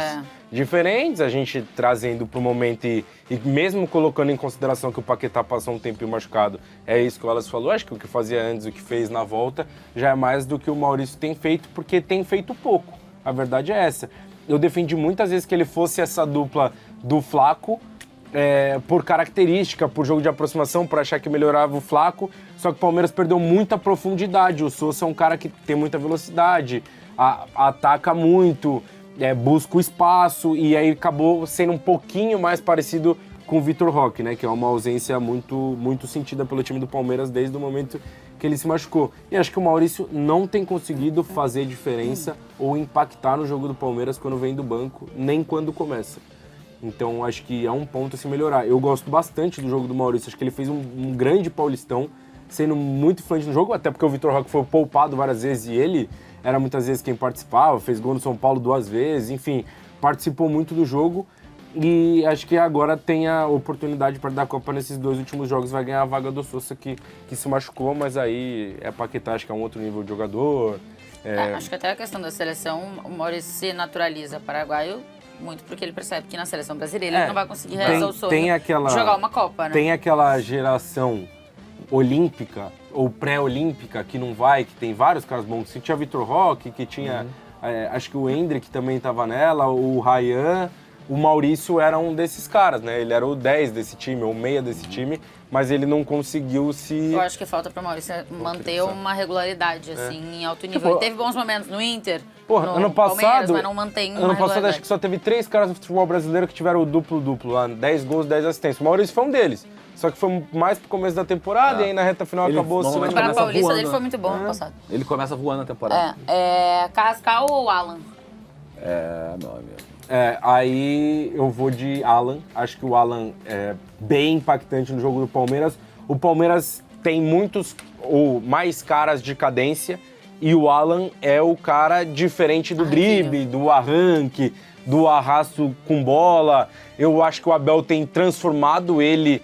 diferentes, a gente trazendo pro momento e mesmo colocando em consideração que o Paquetá passou um tempinho machucado, é isso que o Wallace falou, acho que o que fazia antes, o que fez na volta, já é mais do que o Maurício tem feito, porque tem feito pouco. A verdade é essa. Eu defendi muitas vezes que ele fosse essa dupla do Flaco, por característica, por jogo de aproximação, por achar que melhorava o Flaco, só que o Palmeiras perdeu muita profundidade. O Sousa é um cara que tem muita velocidade, ataca muito, busca o espaço, e aí acabou sendo um pouquinho mais parecido com o Vitor Roque, né, que é uma ausência muito, muito sentida pelo time do Palmeiras desde o momento que ele se machucou. E acho que o Maurício não tem conseguido fazer diferença ou impactar no jogo do Palmeiras quando vem do banco, nem quando começa. Então, acho que é um ponto a se melhorar. Eu gosto bastante do jogo do Maurício. Acho que ele fez um grande Paulistão, sendo muito influente no jogo, até porque o Vitor Roque foi poupado várias vezes e ele era muitas vezes quem participava, fez gol no São Paulo 2 vezes, enfim, participou muito do jogo. E acho que agora tem a oportunidade para dar a Copa nesses 2 últimos jogos, vai ganhar a vaga do Sousa que se machucou, mas aí Paquetá, acho que é um outro nível de jogador. Acho que até a questão da seleção, o Maurício se naturaliza paraguaio, muito porque ele percebe que na seleção brasileira ele não vai conseguir realizar o sonho de jogar uma Copa, né? Tem aquela geração olímpica ou pré-olímpica que não vai, que tem vários caras bons. Que tinha Vitor Roque, que tinha... acho que o Hendrick também estava nela, o Ryan. O Maurício era um desses caras, né? Ele era o 10 desse time, ou o meia desse time, mas ele não conseguiu se... Eu acho que falta pro Maurício manter uma regularidade, assim, em alto nível. Tipo, ele teve bons momentos no Inter, no ano Palmeiras, passado, mas não mantém uma ano passado regularidade. acho que só teve 3 caras no futebol brasileiro que tiveram o duplo-duplo lá, 10 gols, 10 assistências. O Maurício foi um deles. Só que foi mais pro começo da temporada e aí na reta final Ele acabou... O normalmente Campeonato começa Paulista voando. dele foi muito bom ano passado. Ele começa voando a temporada. Carrascal ou Alan? Meu amigo. Aí eu vou de Alan. Acho que o Alan é bem impactante no jogo do Palmeiras. O Palmeiras tem muitos ou mais caras de cadência e o Alan é o cara diferente do drible, do arranque, do arrasto com bola. Eu acho que o Abel tem transformado ele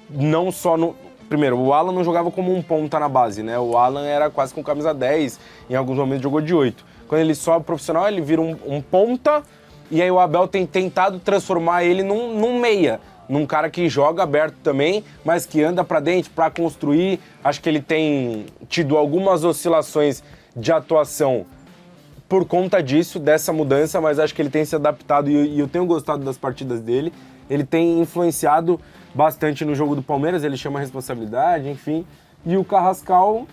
não só no... Primeiro, o Alan não jogava como um ponta na base, né? O Alan era quase com camisa 10, em alguns momentos jogou de 8. Quando ele sobe profissional, ele vira um ponta, e aí o Abel tem tentado transformar ele num meia, num cara que joga aberto também, mas que anda pra dentro pra construir. Acho que ele tem tido algumas oscilações de atuação por conta disso, dessa mudança, mas acho que ele tem se adaptado e eu tenho gostado das partidas dele. Ele tem influenciado bastante no jogo do Palmeiras, ele chama a responsabilidade, enfim. E o Carrascal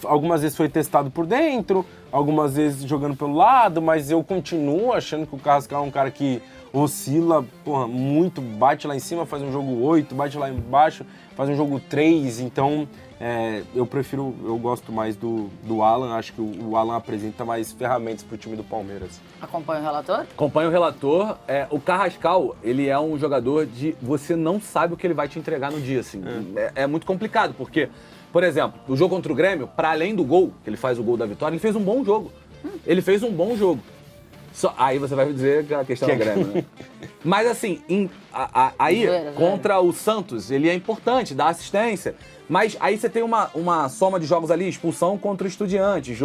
Algumas vezes foi testado por dentro, algumas vezes jogando pelo lado, mas eu continuo achando que o Carrascal é um cara que oscila, muito, bate lá em cima, faz um jogo 8, bate lá embaixo, faz um jogo 3, então eu gosto mais do Alan, acho que o Alan apresenta mais ferramentas pro time do Palmeiras. Acompanha o relator? Acompanha o relator. O Carrascal, ele é um jogador de... Você não sabe o que ele vai te entregar no dia, assim. É muito complicado, porque... Por exemplo, o jogo contra o Grêmio, para além do gol, que ele faz o gol da vitória, ele fez um bom jogo. Ele fez um bom jogo. Aí você vai dizer que a questão é o Grêmio, né? Mas assim, contra o Santos, ele é importante, dá assistência. Mas aí você tem uma soma de jogos ali, expulsão contra o Estudiantes,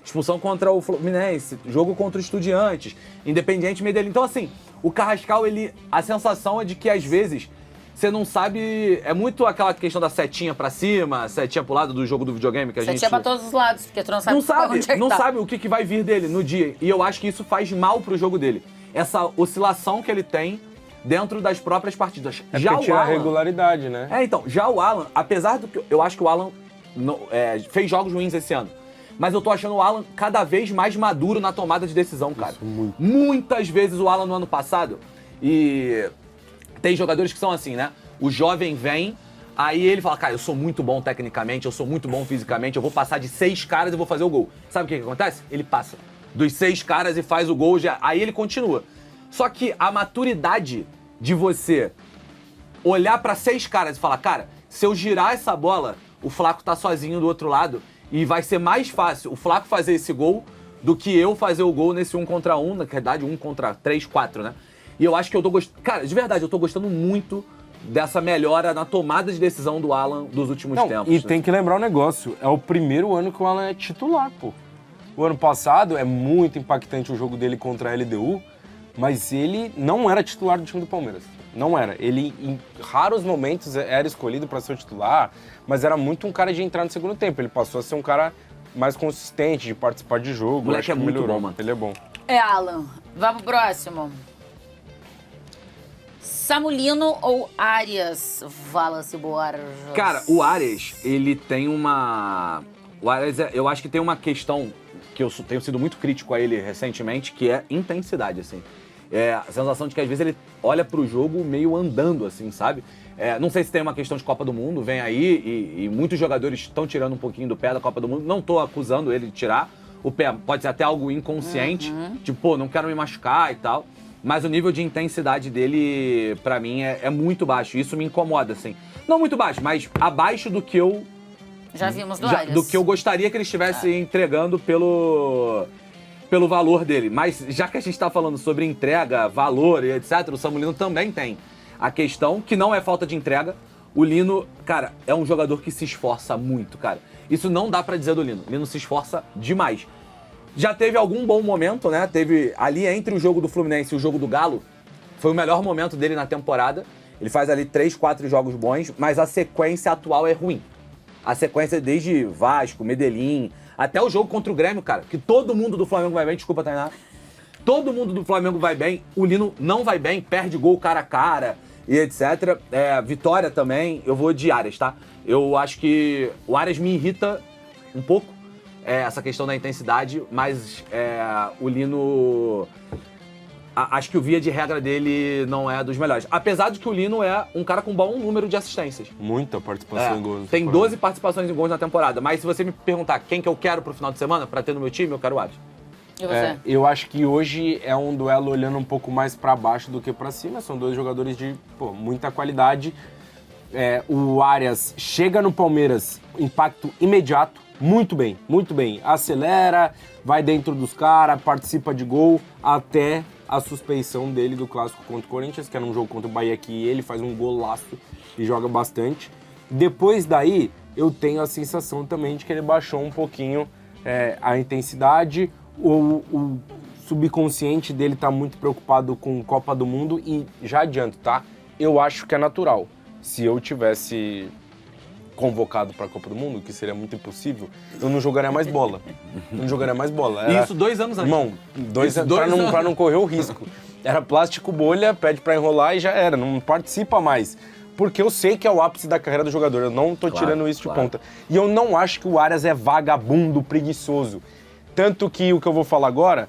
expulsão contra o Fluminense, jogo contra o Estudiantes, Independiente Medellín. Então assim, o Carrascal, a sensação é de que às vezes... Você não sabe... É muito aquela questão da setinha pra cima, setinha pro lado do jogo do videogame que a gente... Setinha pra todos os lados, porque tu não sabe onde é que não tá. sabe o que vai vir dele no dia. E eu acho que isso faz mal pro jogo dele. Essa oscilação que ele tem dentro das próprias partidas. Já tira a regularidade, né? Então, já o Alan, apesar do que... Eu acho que o Alan fez jogos ruins esse ano. Mas eu tô achando o Alan cada vez mais maduro na tomada de decisão, cara. Isso, muito. Muitas vezes o Alan no ano passado... Tem jogadores que são assim, né? O jovem vem, aí ele fala, cara, eu sou muito bom tecnicamente, eu sou muito bom fisicamente, eu vou passar de 6 caras e vou fazer o gol. Sabe o que acontece? Ele passa dos 6 caras e faz o gol, aí ele continua. Só que a maturidade de você olhar pra 6 caras e falar, cara, se eu girar essa bola, o Flaco tá sozinho do outro lado e vai ser mais fácil o Flaco fazer esse gol do que eu fazer o gol nesse 1 contra 1, na verdade 1 contra 3, 4, né? E eu acho que eu tô gostando... Cara, de verdade, eu tô gostando muito dessa melhora na tomada de decisão do Alan dos últimos tempos. E tem que lembrar um negócio, é o primeiro ano que o Alan é titular, pô. O ano passado é muito impactante o jogo dele contra a LDU, mas ele não era titular do time do Palmeiras. Não era. Ele, em raros momentos, era escolhido para ser o titular, mas era muito um cara de entrar no segundo tempo. Ele passou a ser um cara mais consistente, de participar de jogo. O moleque é muito bom, mano. Ele é bom. Alan. Vamos pro próximo. Samulino ou Arias? Vala-se Borges. Cara, o Arias, ele tem uma... O Arias, eu acho que tem uma questão que eu tenho sido muito crítico a ele recentemente, que é intensidade, assim. A sensação de que às vezes ele olha pro jogo meio andando, assim, sabe? Não sei se tem uma questão de Copa do Mundo, vem aí, e muitos jogadores estão tirando um pouquinho do pé da Copa do Mundo. Não tô acusando ele de tirar o pé, pode ser até algo inconsciente, tipo, pô, não quero me machucar e tal. Mas o nível de intensidade dele, pra mim, é muito baixo. Isso me incomoda, assim. Não muito baixo, mas abaixo do que eu... Já vimos do Arias. Do que eu gostaria que ele estivesse entregando pelo valor dele. Mas já que a gente tá falando sobre entrega, valor e etc., o Samulino também tem a questão que não é falta de entrega. O Lino, cara, é um jogador que se esforça muito, cara. Isso não dá pra dizer do Lino. O Lino se esforça demais. Já teve algum bom momento, né? Teve ali entre o jogo do Fluminense e o jogo do Galo, foi o melhor momento dele na temporada. Ele faz ali 3, 4 jogos bons, mas a sequência atual é ruim. A sequência desde Vasco, Medellín, até o jogo contra o Grêmio, cara, que todo mundo do Flamengo vai bem, desculpa, Tainá. Todo mundo do Flamengo vai bem, o Lino não vai bem, perde gol cara a cara e etc. Vitória também, eu vou de Arias, tá? Eu acho que o Arias me irrita um pouco, essa questão da intensidade, mas o Lino... Acho que o via de regra dele não é dos melhores. Apesar de que o Lino é um cara com bom número de assistências. Muita participação em gols. Tem 12 participações em gols na temporada. Mas se você me perguntar quem que eu quero pro final de semana pra ter no meu time, eu quero o Arias. E você? Eu acho que hoje é um duelo olhando um pouco mais pra baixo do que pra cima. São dois jogadores de muita qualidade. O Arias chega no Palmeiras, impacto imediato. Muito bem, muito bem. Acelera, vai dentro dos caras, participa de gol, até a suspeição dele do clássico contra o Corinthians, que era um jogo contra o Bahia que ele faz um golaço e joga bastante. Depois daí, eu tenho a sensação também de que ele baixou um pouquinho a intensidade. O subconsciente dele tá muito preocupado com Copa do Mundo e já adianto, tá? Eu acho que é natural. Se eu tivesse convocado para a Copa do Mundo, que seria muito impossível, eu não jogaria mais bola. Não jogaria mais bola. Isso 2 anos antes. Irmão, 2 anos pra não correr o risco. Era plástico bolha, pede para enrolar e já era, não participa mais. porque eu sei que é o ápice da carreira do jogador, eu não tô tirando isso de ponta. E eu não acho que o Arias é vagabundo, preguiçoso. Tanto que o que eu vou falar agora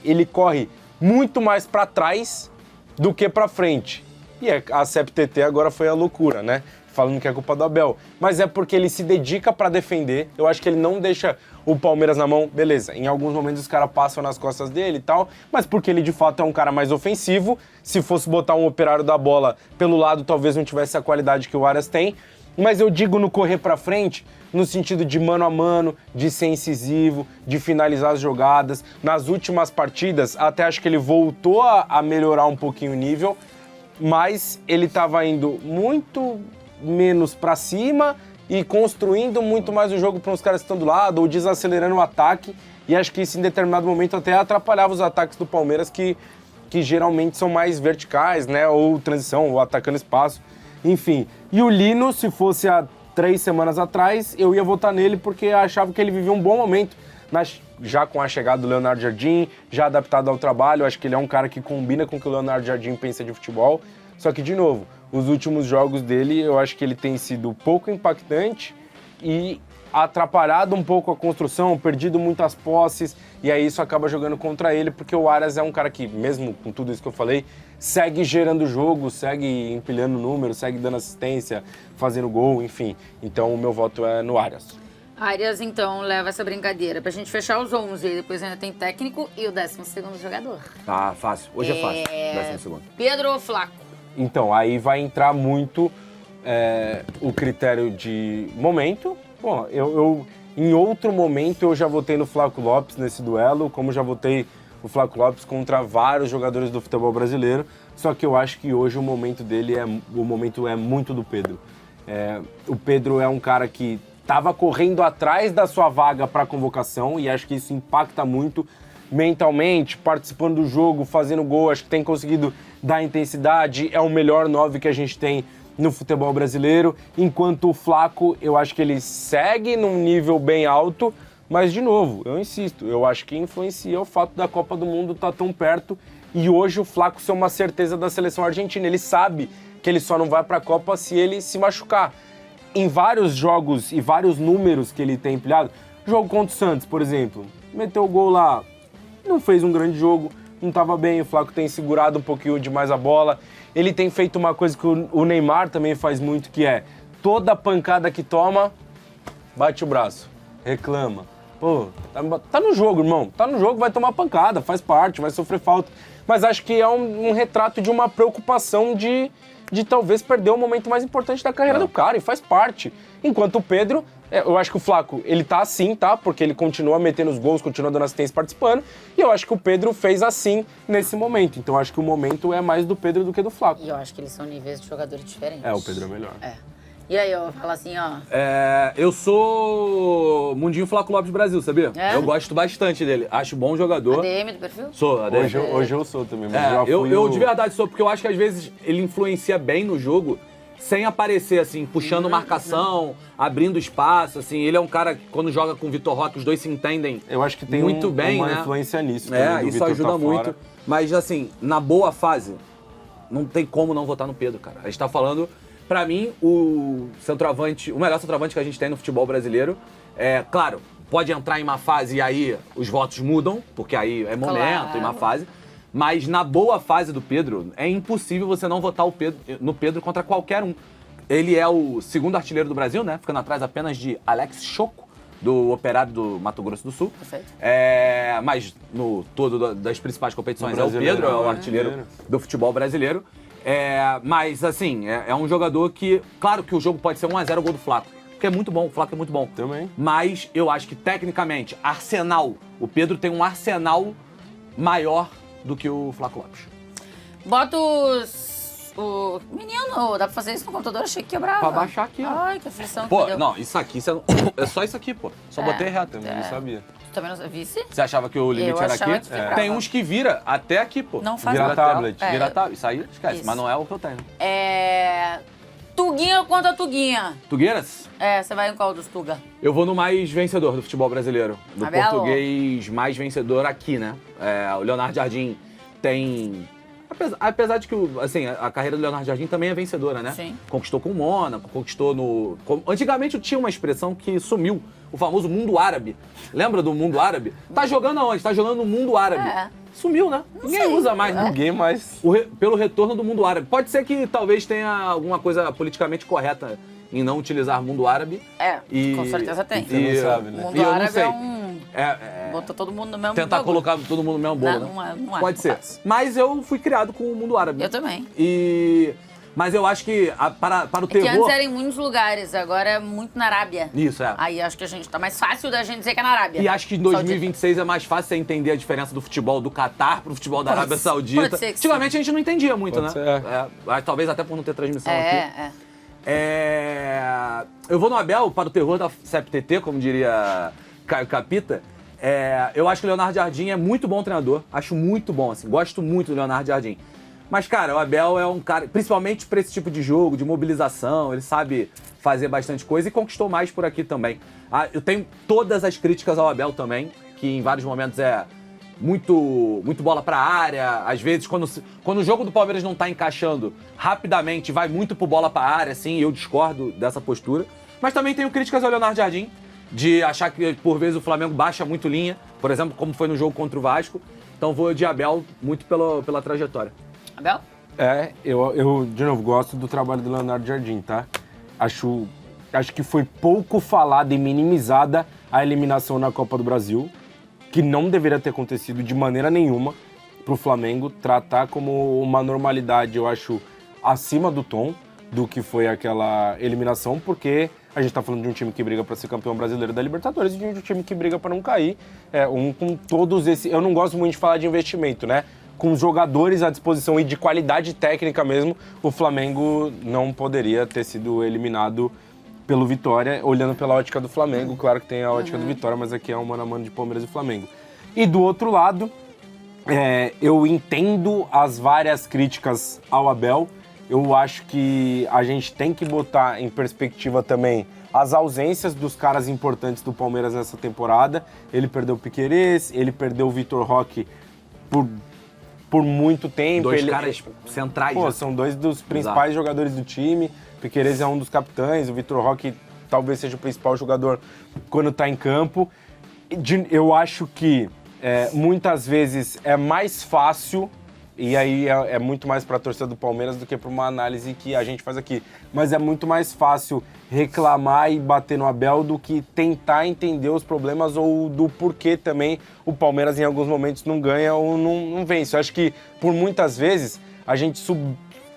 ele corre muito mais pra trás do que pra frente. E a CEP-TT agora foi a loucura, né? Falando que é culpa do Abel. Mas é porque ele se dedica pra defender. Eu acho que ele não deixa o Palmeiras na mão. Beleza, em alguns momentos os caras passam nas costas dele e tal, mas porque ele de fato é um cara mais ofensivo. Se fosse botar um operário da bola pelo lado, talvez não tivesse a qualidade que o Arias tem. Mas eu digo no correr pra frente, no sentido de mano a mano, de ser incisivo, de finalizar as jogadas. Nas últimas partidas, até acho que ele voltou a melhorar um pouquinho o nível, mas ele estava indo muito menos pra cima e construindo muito mais o jogo para os caras que estão do lado, ou desacelerando o ataque, e acho que isso em determinado momento até atrapalhava os ataques do Palmeiras, que geralmente são mais verticais, né, ou transição, ou atacando espaço, enfim. E o Lino, se fosse há 3 semanas atrás, eu ia votar nele porque achava que ele vivia um bom momento, já com a chegada do Leonardo Jardim, já adaptado ao trabalho, acho que ele é um cara que combina com o que o Leonardo Jardim pensa de futebol, só que, de novo, os últimos jogos dele, eu acho que ele tem sido pouco impactante e atrapalhado um pouco a construção, perdido muitas posses, e aí isso acaba jogando contra ele, porque o Arias é um cara que, mesmo com tudo isso que eu falei, segue gerando jogo, segue empilhando números, segue dando assistência, fazendo gol, enfim. Então o meu voto é no Arias. Arias, então, leva essa brincadeira. Pra gente fechar os 11, e depois ainda tem técnico e o 12º jogador. Tá, fácil. Hoje é fácil. 12º. Pedro ou Flaco? Então, aí vai entrar muito o critério de momento. Bom, eu em outro momento eu já votei no Flaco Lopes nesse duelo, como já votei o Flaco Lopes contra vários jogadores do futebol brasileiro, só que eu acho que hoje o momento dele é muito do Pedro. O Pedro é um cara que estava correndo atrás da sua vaga para a convocação e acho que isso impacta muito mentalmente, participando do jogo, fazendo gol, acho que tem conseguido dar intensidade, é o melhor 9 que a gente tem no futebol brasileiro, enquanto o Flaco, eu acho que ele segue num nível bem alto, mas, de novo, eu insisto, eu acho que influencia o fato da Copa do Mundo estar tão perto e hoje o Flaco ser uma certeza da seleção argentina. Ele sabe que ele só não vai para a Copa se ele se machucar. Em vários jogos e vários números que ele tem empilhado, jogo contra o Santos, por exemplo, meteu o gol lá, não fez um grande jogo, não estava bem, o Flaco tem segurado um pouquinho demais a bola. Ele tem feito uma coisa que o Neymar também faz muito, que é toda pancada que toma, bate o braço, reclama. Pô, tá no jogo, irmão. Tá no jogo, vai tomar pancada, faz parte, vai sofrer falta. Mas acho que é um retrato de uma preocupação de talvez perder o momento mais importante da carreira do cara, e faz parte. Enquanto o Pedro, eu acho que o Flaco, ele tá assim, tá? Porque ele continua metendo os gols, continua dando assistência, participando. E eu acho que o Pedro fez assim nesse momento. Então eu acho que o momento é mais do Pedro do que do Flaco. E eu acho que eles são níveis de jogadores diferentes. O Pedro é melhor. E aí, eu vou falar assim, ó... Eu sou Mundinho Flaco Lopes Brasil, sabia? É? Eu gosto bastante dele. Acho bom jogador. ADM do perfil? Sou, ADM. Hoje eu sou também, mas já fui eu de verdade sou, porque eu acho que às vezes ele influencia bem no jogo, sem aparecer, assim, puxando marcação, abrindo espaço, assim. Ele é um cara que, quando joga com o Vitor Roque, os dois se entendem eu acho que tem muito bem, uma né? influência nisso também, do isso Vitor ajuda tá muito. fora. Mas, assim, na boa fase, não tem como não votar no Pedro, cara. A gente tá falando, pra mim, o melhor centroavante que a gente tem no futebol brasileiro. Claro, pode entrar em má fase e aí os votos mudam, porque aí é momento, em má fase. Mas na boa fase do Pedro, é impossível você não votar no Pedro contra qualquer um. Ele é o segundo artilheiro do Brasil, né? Ficando atrás apenas de Alex Choco, do Operário do Mato Grosso do Sul. Perfeito. Mas no todo das principais competições No é o Pedro, é o brasileiro, artilheiro do futebol brasileiro. Mas, assim, é um jogador que... Claro que o jogo pode ser 1-0 gol do Flaco, porque é muito bom, o Flaco é muito bom. Também. Mas eu acho que, tecnicamente, o Pedro tem um arsenal maior do que o Flaco Lopes. Bota o menino, dá pra fazer isso no computador? Achei que quebrava. Pra baixar aqui, ó. Ai, que aflição que Pô, deu. não, isso aqui, é só isso aqui, pô. Só botei reto. Também não sabia. Tu também não vice? Você achava que o limite Eu era achava aqui? que quebrava. Tem uns que vira até aqui, pô. Não faz Vira nada. tablet. Vira tablet. Isso aí, esquece. Isso. Mas não é o que eu tenho. Tuguinha contra Tuguinha. Tugueiras? Você vai em qual dos Tuga? Eu vou no mais vencedor do futebol brasileiro. Do Abel? português mais vencedor aqui, né? O Leonardo Jardim tem Apesar de que assim, a carreira do Leonardo Jardim também é vencedora, né? Sim. Conquistou com o Mônaco, conquistou no... Antigamente tinha uma expressão que sumiu, o famoso mundo árabe. Lembra do mundo árabe? Tá jogando aonde? Tá jogando no mundo árabe. É. Sumiu, né? Ninguém usa mais, né? Ninguém mais. Pelo retorno do mundo árabe. Pode ser que talvez tenha alguma coisa politicamente correta em não utilizar mundo árabe. Com certeza tem. Você não sabe, né? O mundo E eu não árabe sei. é um... Bota todo mundo no mesmo Tentar bagulho. colocar todo mundo no mesmo bolo, Não, né? não é. Pode não ser. faz. Mas eu fui criado com o mundo árabe. Eu também. Mas eu acho que para o Que antes terror... era em muitos lugares, agora é muito na Arábia. Isso, é. Aí acho que a gente tá mais fácil da gente dizer que é na Arábia. E acho que em 2026 é mais fácil você entender a diferença do futebol do Catar pro futebol da Arábia Saudita. pode ser que Antigamente a gente não entendia muito, Pode né? ser. Talvez até por não ter transmissão aqui. É. Eu vou no Abel para o terror da CEPTT, como diria Caio Capita. Eu acho que o Leonardo Jardim é muito bom treinador. Acho muito bom, assim. Gosto muito do Leonardo Jardim. Mas, cara, o Abel é um cara, principalmente para esse tipo de jogo, de mobilização, ele sabe fazer bastante coisa e conquistou mais por aqui também. Eu tenho todas as críticas ao Abel também, que em vários momentos é muito bola pra área. Às vezes, quando o jogo do Palmeiras não tá encaixando rapidamente, vai muito pro bola pra área, assim, eu discordo dessa postura. Mas também tenho críticas ao Leonardo Jardim, de achar que, por vezes, o Flamengo baixa muito linha, por exemplo, como foi no jogo contra o Vasco. Então vou de Abel muito pela trajetória. Abel? Eu, de novo, gosto do trabalho do Leonardo Jardim, tá? Acho que foi pouco falada e minimizada a eliminação na Copa do Brasil, que não deveria ter acontecido de maneira nenhuma pro Flamengo. Tratar como uma normalidade, eu acho, acima do tom do que foi aquela eliminação, porque a gente tá falando de um time que briga para ser campeão brasileiro da Libertadores e de um time que briga para não cair. Com todos esses... Eu não gosto muito de falar de investimento, né? Com os jogadores à disposição e de qualidade técnica mesmo, o Flamengo não poderia ter sido eliminado pelo Vitória, olhando pela ótica do Flamengo. Claro que tem a ótica do Vitória, mas aqui é um mano a mano de Palmeiras e Flamengo. E do outro lado, eu entendo as várias críticas ao Abel. Eu acho que a gente tem que botar em perspectiva também as ausências dos caras importantes do Palmeiras nessa temporada. Ele perdeu o Piquerez, ele perdeu o Vitor Roque por muito tempo. Dois caras centrais. Pô, né? são dois dos principais jogadores do time. O Piquerez é um dos capitães, o Vitor Roque talvez seja o principal jogador quando tá em campo. Eu acho que muitas vezes é mais fácil, e aí é muito mais para a torcida do Palmeiras do que para uma análise que a gente faz aqui, mas é muito mais fácil reclamar e bater no Abel do que tentar entender os problemas ou do porquê também o Palmeiras em alguns momentos não ganha ou não vence. Eu acho que por muitas vezes a gente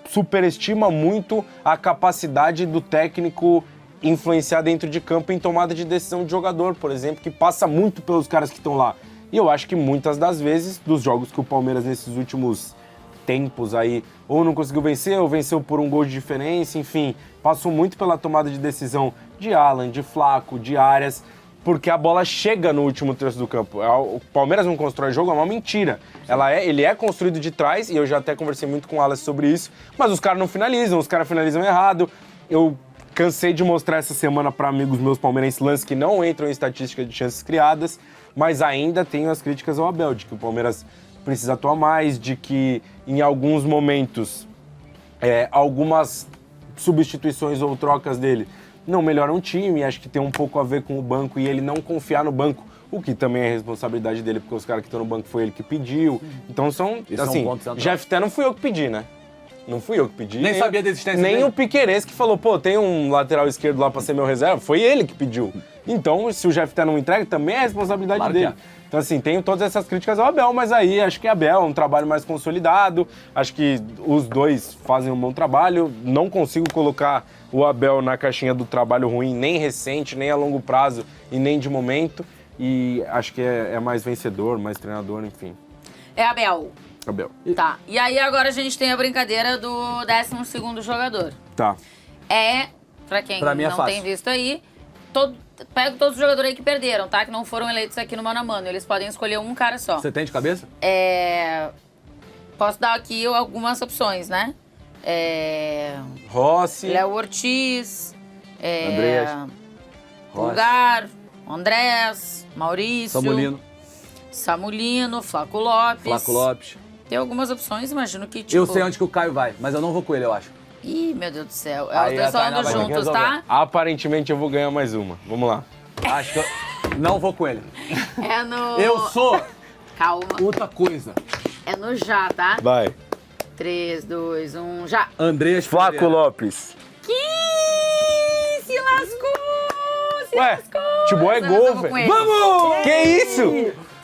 superestima muito a capacidade do técnico influenciar dentro de campo em tomada de decisão de jogador, por exemplo, que passa muito pelos caras que estão lá. E eu acho que muitas das vezes, dos jogos que o Palmeiras nesses últimos tempos aí, ou não conseguiu vencer, ou venceu por um gol de diferença, enfim, passou muito pela tomada de decisão de Alan, de Flaco, de Arias, porque a bola chega no último terço do campo. O Palmeiras não constrói jogo, é uma mentira. Ele é construído de trás, e eu já até conversei muito com o Alan sobre isso, mas os caras não finalizam, os caras finalizam errado. Eu cansei de mostrar essa semana para amigos meus palmeirenses lances que não entram em estatística de chances criadas, mas ainda tenho as críticas ao Abel, de que o Palmeiras precisa atuar mais, de que em alguns momentos algumas substituições ou trocas dele não melhoram o time. Acho que tem um pouco a ver com o banco e ele não confiar no banco, o que também é responsabilidade dele, porque os caras que estão no banco foi ele que pediu. Então são, assim, Jeff Té não fui eu que pedi, né? Não fui eu que pedi. Nem sabia da existência nem dele. o Piquerez que falou, pô, tem um lateral esquerdo lá pra ser meu reserva. Foi ele que pediu. Então, se o Jeff Té não entrega, também é responsabilidade Claro dele. Então, assim, tenho todas essas críticas ao Abel, mas aí acho que Abel é um trabalho mais consolidado. Acho que os dois fazem um bom trabalho. Não consigo colocar o Abel na caixinha do trabalho ruim, nem recente, nem a longo prazo e nem de momento. E acho que é mais vencedor, mais treinador, enfim. É Abel. Abel. Tá. E aí agora a gente tem a brincadeira do 12º jogador. Tá. Pra quem Pra mim é não fácil. tem visto aí, pega todos os jogadores aí que perderam, tá? Que não foram eleitos aqui no Mano a Mano. Eles podem escolher um cara só. Você tem de cabeça? Posso dar aqui algumas opções, né? Rossi. Léo Ortiz, Andrés, Pulgar, Andrés, Maurício, Samulino, Samulino, Flaco Lopes. Flaco Lopes. ter algumas opções, imagino que, tipo... Eu sei onde que o Caio vai, mas eu não vou com ele, eu acho. Ih, meu Deus do céu. É Aí os dois a Tainá falando vai ter que juntos, resolver. tá? Aparentemente eu vou ganhar mais uma. Vamos lá. Acho que eu não vou com ele. É no... Eu sou Calma. outra coisa. É no já, tá? Vai. 3, 2, 1, já. Andreas Flaco Pereira. Lopes. Que se lascou! Se Ué, lascou! futebol é Essa vez gol, eu vou com velho. ele. Vamos! Que isso?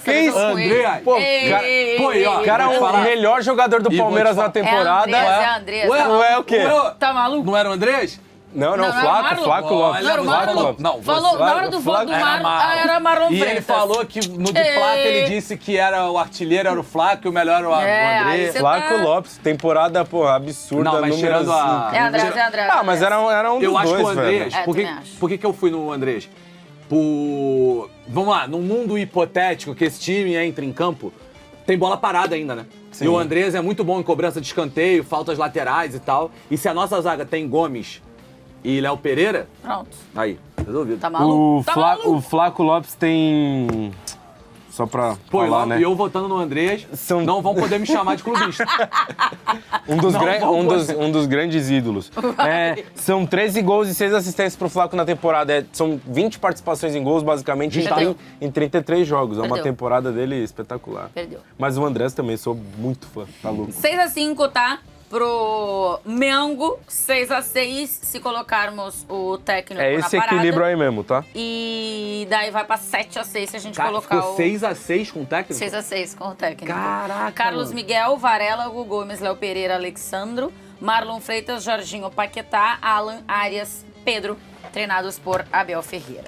Que Essa vez eu isso? vou com ele. Andreas. Pô, Ei, cara, ei, pô, e ó, ei, Cara, vou te o falar. melhor jogador do E vou Palmeiras te na falar. temporada. É Andreas. Ué, o quê? Tá maluco? Não era o Andrés? Não, Não, Flaco, Flaco Lopes. Não, era o Flaco Marlon. Lopes. Não, Falou, você- na hora do voo do Marlon, era Marlon E Freitas. ele falou que no de Ei. placa ele disse que era o artilheiro, era o Flaco e o melhor era o É, André. aí você Flaco tá- Lopes, temporada, porra, absurda, Não, mas números tirando a- É Andrés, Tira- é Andrés. Ah, mas era um dos Eu acho dois, que o Andrés. velho. Por que, É, também acho. por que eu fui no Andrés? Vamos lá, num mundo hipotético que esse time entra em campo, tem bola parada ainda, né? Sim. E o Andrés é muito bom em cobrança de escanteio, faltas laterais e tal. E se a nossa zaga tem Gomes e Léo Pereira, Pronto. aí, resolvido. Tá maluco? Tá maluco? O Flaco Lopes tem... Só pra Pô, falar, e né? eu votando no Andrés, São- não vão poder me chamar de clubista. Não, Um dos grandes ídolos. São 13 gols e 6 assistências pro Flaco na temporada. São 20 participações em gols, basicamente, Perdeu. em 33 jogos. É uma Perdeu. temporada dele espetacular. Perdeu. Mas o Andrés também, sou muito fã, tá louco. 6-5, tá? Pro Mengo, 6-6, se colocarmos o técnico É na esse parada. equilíbrio aí mesmo, tá? E daí vai pra 7-6 se a gente Cara, colocar ficou o... 6-6 com o técnico? 6-6 com o técnico. Caraca, Carlos mano. Miguel, Varela, Hugo Gomes, Léo Pereira, Alexandro, Marlon Freitas, Jorginho Paquetá, Alan, Arias, Pedro, treinados por Abel Ferreira.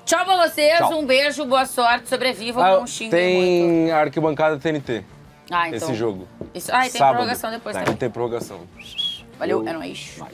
Tchau pra vocês, Tchau. um beijo, boa sorte, sobrevivam, não xinguem muito. tem a arquibancada TNT, Ah, então. esse jogo. Isso, tem Sábado. prorrogação depois Não também. tem prorrogação. Valeu, é nóis. Vai.